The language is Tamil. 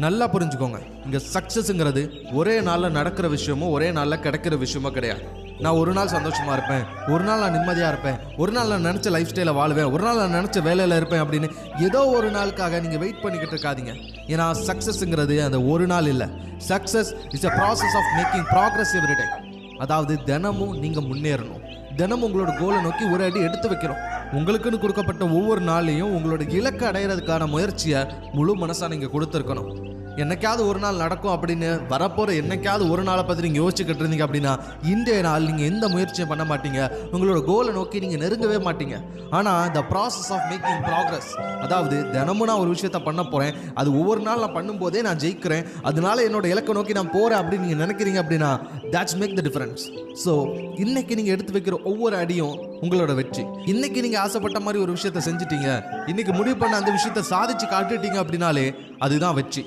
நல்லா புரிஞ்சுக்கோங்க, இங்கே சக்ஸஸ்ங்கிறது ஒரே நாளில் நடக்கிற விஷயமோ ஒரே நாளில் கிடைக்கிற விஷயமோ கிடையாது. நான் ஒரு நாள் சந்தோஷமாக இருப்பேன், ஒரு நாள் நான் நிம்மதியாக இருப்பேன், ஒரு நாள் நான் நினச்ச லைஃப் ஸ்டைலை வாழ்வேன், ஒரு நாள் நான் நினச்ச வேலையில் இருப்பேன் அப்படின்னு ஏதோ ஒரு நாளுக்காக நீங்கள் வெயிட் பண்ணிக்கிட்டு இருக்காதீங்க. ஏன்னா சக்ஸஸ்ங்கிறது அந்த ஒரு நாள் இல்லை. Success is a process of making progress every day. அதாவது தினமும் நீங்கள் முன்னேறணும், தினமும் உங்களோட கோலை நோக்கி ஒரு அடி எடுத்து வைக்கிறோம். உங்களுக்குன்னு கொடுக்கப்பட்ட ஒவ்வொரு நாளையும் உங்களோட இலக்கு அடையிறதுக்கான முயற்சியை முழு மனசாக நீங்கள் கொடுத்துருக்கணும். என்னைக்காவது ஒரு நாள் நடக்கும் அப்படின்னு வரப்போகிற என்னைக்காவது ஒரு நாளை பற்றி நீங்கள் யோசிச்சுக்கிட்டு இருந்தீங்க அப்படின்னா இன்றைய நாள் நீங்கள் எந்த முயற்சியும் பண்ண மாட்டீங்க, உங்களோட கோலை நோக்கி நீங்கள் நெருங்கவே மாட்டீங்க. ஆனால் the process of making progress, அதாவது தினமும் நான் ஒரு விஷயத்த பண்ண போகிறேன், அது ஒவ்வொரு நாள் நான் பண்ணும்போதே நான் ஜெயிக்கிறேன், அதனால என்னோட இலக்கை நோக்கி நான் போகிறேன் அப்படின்னு நீங்கள் நினைக்கிறீங்க அப்படின்னா that's make the difference. So இன்னைக்கு நீங்கள் எடுத்து வைக்கிற ஒவ்வொரு அடியும் உங்களோட வெற்றி. இன்னைக்கு நீங்கள் ஆசைப்பட்ட மாதிரி ஒரு விஷயத்த செஞ்சுட்டீங்க, இன்னைக்கு முடிவு பண்ண அந்த விஷயத்த சாதிச்சு காட்டுட்டீங்க அப்படின்னாலே அதுதான் வெற்றி.